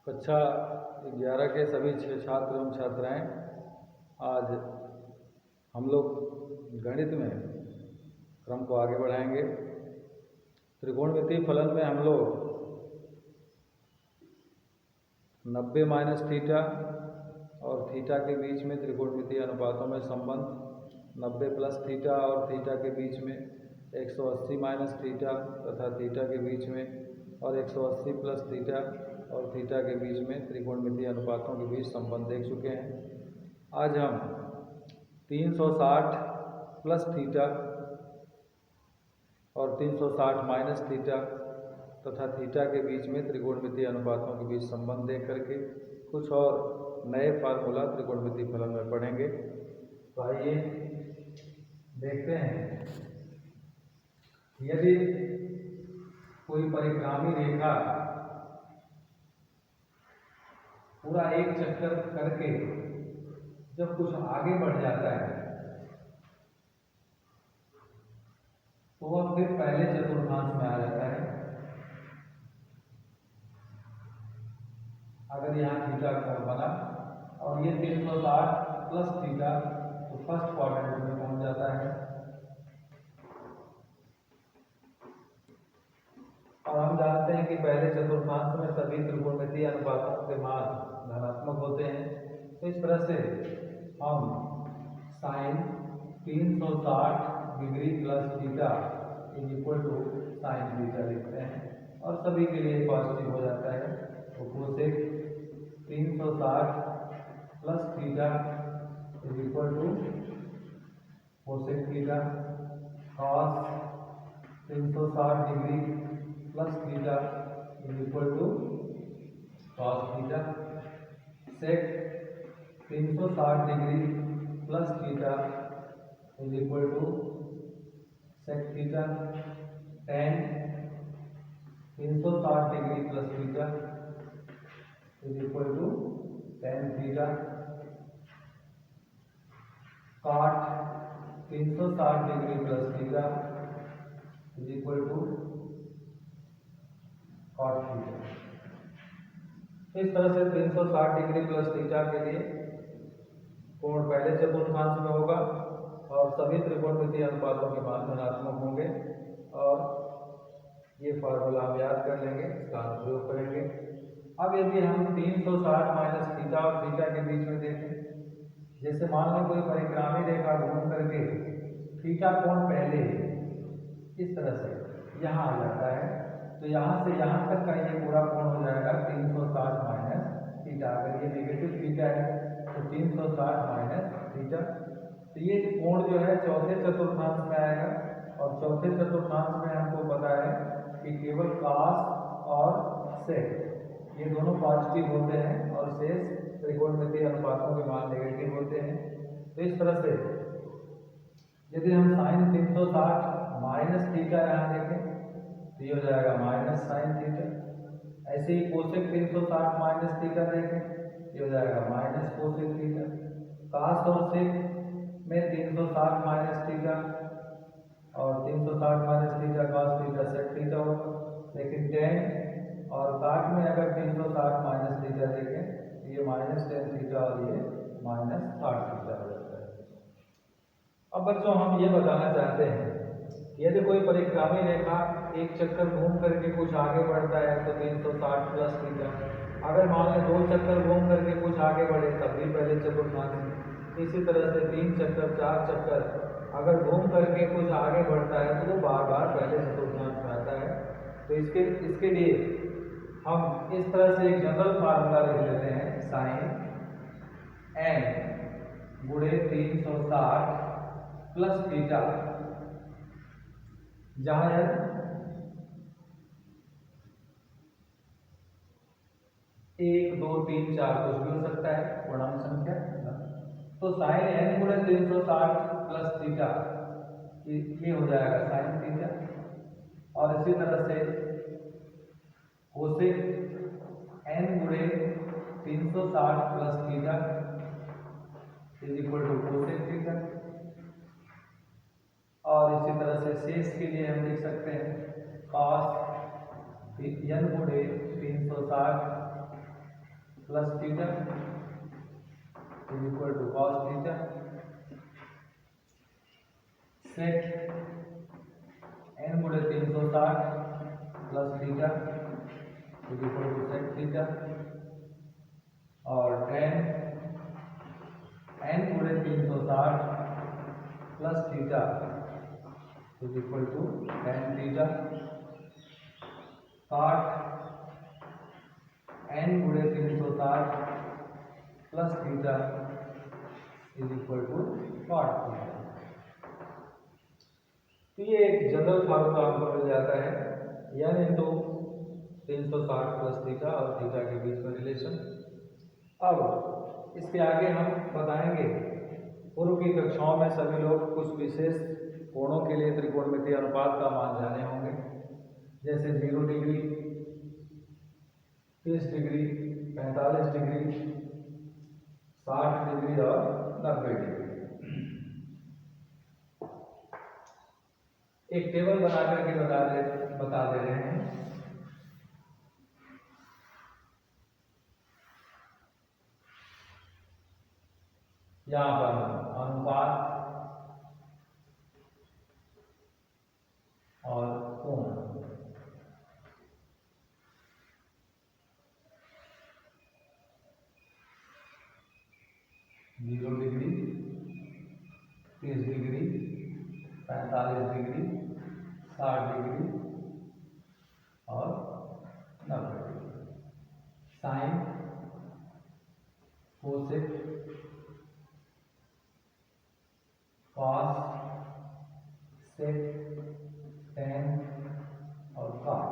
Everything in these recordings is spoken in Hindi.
कक्षा 11 के सभी छात्र एवं छात्राएं, आज हम लोग गणित में क्रम को आगे बढ़ाएंगे। त्रिकोणमितीय फलन में हम लोग 90 माइनस थीटा और थीटा के बीच में त्रिकोणमितीय अनुपातों में संबंध, 90 प्लस थीटा और थीटा के बीच में 180 माइनस थीटा तथा थीटा के बीच में और 180 प्लस थीटा और थीटा के बीच में त्रिकोणमितीय अनुपातों के बीच संबंध देख चुके हैं। आज हम 360 प्लस थीटा और 360 माइनस थीटा तथा थीटा के बीच में त्रिकोणमितीय अनुपातों के बीच संबंध देख करके कुछ और नए फार्मूला त्रिकोणमितीय फलन में पढ़ेंगे। तो आइए देखते हैं, यदि कोई परिक्रामी रेखा पूरा एक चक्कर करके जब कुछ आगे बढ़ जाता है तो वह फिर पहले चतुर्थांश में आ जाता है। अगर यहाँ थीटा कोण बना और ये 360 प्लस थीटा तो फर्स्ट क्वाड्रेंट में पहुंच जाता है। और हम जानते हैं कि पहले चतुर्थांश में सभी त्रिकोणमितीय अनुपातों के मान धनात्मक होते हैं। तो इस तरह से हम sine 360 degree plus theta is equal to sine theta लिखते हैं और सभी के लिए पॉजिटिव हो जाता है। तो cosec 360 plus theta is equal to cosec theta, cos 360 degree plus theta is equal to cos theta, sec 360 degree plus theta is equal to sec theta, tan 360 degree plus theta is equal to tan theta, cot 360 degree plus theta is equal to cot theta. इस तरह से 360 डिग्री प्लस थीटा के लिए कोण पहले चतुर्थांश में होगा और सभी त्रिकोणमितीय अनुपातों के मान धनात्मक होंगे। और ये फार्मूला हम याद कर लेंगे, इसका प्रयोग करेंगे। अब यदि हम 360 माइनस थीटा और थीटा के बीच में देखें, जैसे मान लो कोई परिक्रामी रेखा घूम करके थीटा कोण पहले इस तरह से यहाँ आ जाता है, तो यहाँ से यहाँ तक का ये पूरा कोण हो जाएगा 360 माइनस थीटा। अगर ये नेगेटिव थीटा है तो 360 माइनस थीटा। तो ये कोण जो है चौथे चतुर्थांश में आएगा और चौथे चतुर्थांश में हमको पता है कि केवल कॉस और सेक ये दोनों पॉजिटिव होते हैं और शेष त्रिकोणमितीय अनुपातों के मान नेगेटिव होते हैं। तो इस तरह से यदि हम साइन 360 माइनस थीटा यहाँ देखें तो ये हो जाएगा माइनस साइन थीटा। ऐसे ही कोसेक 360 माइनस थीटा देखें ये हो जाएगा माइनस कोसेक थीटा। कॉस और सेक में 360 माइनस थीटा और 360 minus theta cos theta sec theta होगा। लेकिन टेन और काट में अगर 360 माइनस थीटा देखें तो ये माइनस टेन थीटा और ये माइनस 60 थीटा हो जाता है। अब बच्चों हम ये बताना चाहते हैं कि यदि कोई परिक्रामी रेखा एक चक्कर घूम करके कुछ आगे बढ़ता है तो 360 प्लस थीटा। अगर मान लें 2 चक्कर घूम करके कुछ आगे बढ़े तब भी पहले चतुर्थांश में। इसी तरह से 3 चक्कर 4 चक्कर अगर घूम करके कुछ आगे बढ़ता है तो वो बार बार पहले चतुर्थांश में आता है। तो इसके लिए हम इस तरह से एक जनरल फार्मूला लिख लेते हैं, साइन n गुणे 360 प्लस थीटा, जहां n 1 2 3 4 कुछ भी हो सकता है पूर्णांक संख्या। तो साइन n गुणे 360 प्लस थीटा ये हो जाएगा साइन थीटा। और इसी तरह से कोसेक n गुणे 360 plus theta is equal to cosec theta. और इसी तरह से शेष के लिए हम लिख सकते हैं कॉस n गुणे 360 plus theta is equal to cos theta. Sec n गुणे 360 plus theta is equal to sec theta, और tan n गुणे 360 plus theta is equal to tan theta. Cot n गुणे 360 plus theta is equal to cot theta. तो ये एक जनरल फार्मूला आपको मिल जाता है, n इंटू 360 प्लस थीटा और थीटा के बीच में रिलेशन। अब इसके आगे हम बताएंगे, पूर्व की कक्षाओं में सभी लोग कुछ विशेष कोणों के लिए त्रिकोणमितीय अनुपात का मान जाने होंगे, जैसे 0 डिग्री, 30 डिग्री, 45 डिग्री, 60 डिग्री और 90 डिग्री। एक टेबल बना करके बता दे रहे हैं। यहाँ पर अनुपात और कोण, zero degree, 30 degree, 45 degree, 60 degree और 90 डिग्री। साइन, कोसेक, कॉस, सेक, टैन और कॉट।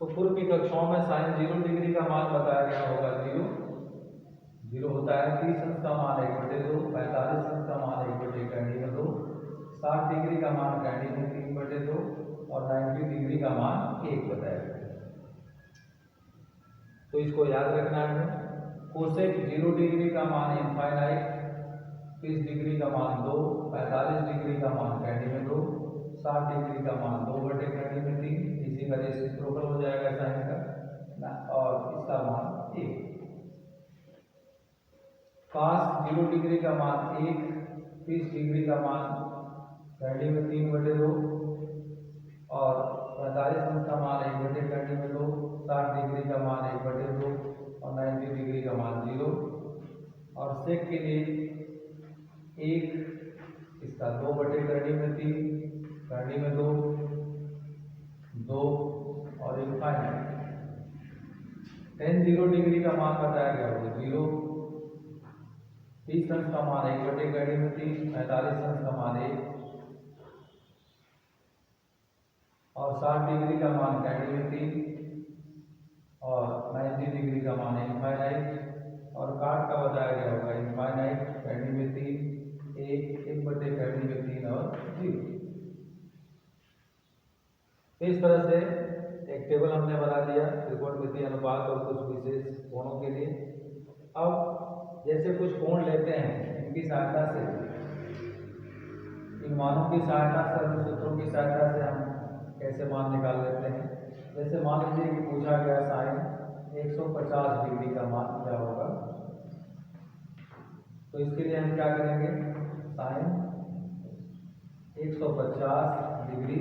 तो पूर्व की कक्षाओं में साइन 0 डिग्री का मान बताया गया होगा 0 होता है, 30 अंश का मान 1/2, 45 अंश का मान 1/2, 60 डिग्री का मान 3/2 और 90 डिग्री का मान 1 बताया गया। तो इसको याद रखना है। कोसेक 0 डिग्री का मान इनफाइनाइट, 30 डिग्री का मान 2, 45 डिग्री का मान 2, 60 डिग्री का मान 2/3, इसी का रेसिप्रोकल हो जाएगा साइन का, और इसका मान 1। कॉस 0 डिग्री का मान 1, 30 डिग्री का मान 3/2 और 45 अंश का मान 1/2, 60 डिग्री का मान 1/2 और 90 डिग्री का मान 0। और सेक के लिए 1, इसका 2/3, 2 और इनफाइनाइट। tan 0 डिग्री का मान बताया गया होगा 0, 30 अंश का मान 1/3, 45 अंश का मान 1 और 60 डिग्री का मान 3 और 90 डिग्री का मान इनफाइनाइट। और काट का बताया गया होगा इनफाइनाइट, 3, 1/3 और 0। इस तरह से एक टेबल हमने बना दिया त्रिकोणमितीय अनुपात और कुछ विशेष कोणों के लिए। अब जैसे कुछ कोण लेते हैं, इनकी सहायता से, इन मानों की सहायता से, सूत्रों की सहायता से हम कैसे मान निकाल लेते हैं। जैसे मान लीजिए कि पूछा गया साइन 150 डिग्री का मान क्या होगा, तो इसके लिए हम क्या करेंगे, साइन 150 डिग्री,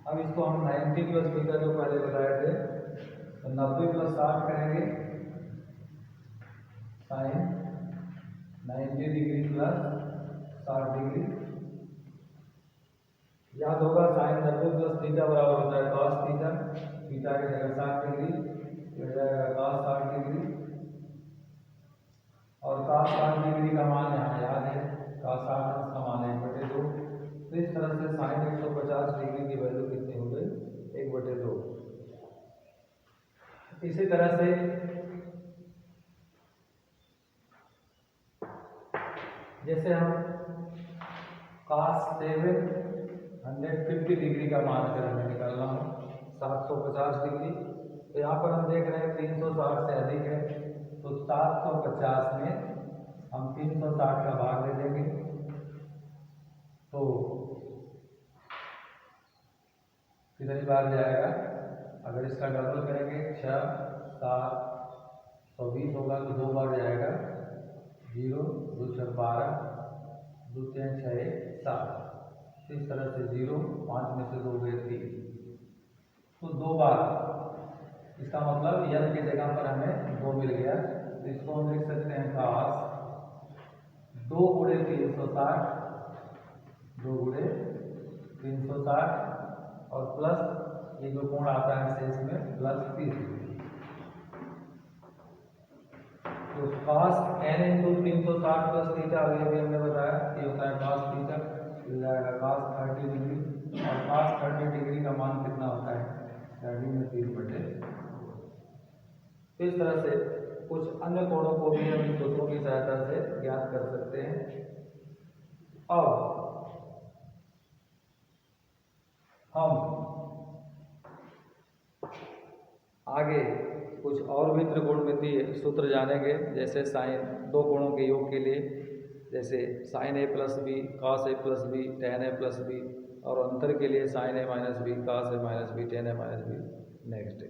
अब इसको हम 90 प्लस थीटा जो पहले बताए थे, तो 90 प्लस 60 करेंगे, साइन 90 डिग्री प्लस 60 डिग्री। याद होगा साइन 90 प्लस थीटा बराबर होता है कॉस थीटा, थीटा की जगह 60 डिग्री, हो जाएगा कॉस 60 डिग्री। और cos 60 डिग्री का मान यहाँ याद है, cos 60 अंश का मान 1/2। तो इस तरह से साइन 150 डिग्री की वैल्यू कितनी हो गई, 1/2। इसी तरह से जैसे हम cos 750 डिग्री का मान अगर हमें निकालना हो 750 डिग्री, तो यहाँ पर हम देख रहे हैं 360 से अधिक है, तो 750 में हम 360 360 का भाग ले लेंगे तो कितनी बार जाएगा। अगर इसका डबल करेंगे 6 7 120 होगा तो 2 बार जाएगा। 0 2 6 12 2 3 6 1 7। इस तरह से 0 5 में से 2 गए 3 तो 2 बार। इसका मतलब n की जगह पर हमें 2 मिल गया तो इसको हम लिख सकते हैं cos 2 गुणे 360 2 गुणे 360 और प्लस ये जो कोण आता है शेष में प्लस 30 तो cos n into 360 plus theta ये भी हमने बताया कि होता है cos थीटा मिल जाएगा cos 30 डिग्री और cos 30 डिग्री का मान कितना होता है 30 में 3/। तो इस तरह से कुछ अन्य कोणों को भी हम इन सूत्रों की सहायता से ज्ञात कर सकते हैं। अब हम आगे कुछ और भी त्रिकोणमितीय सूत्र जानेंगे, जैसे साइन दो कोणों के योग के लिए, जैसे sin a plus B cos a plus B tan a plus B, और अंतर के लिए sin a minus B cos a minus B tan a minus B. Next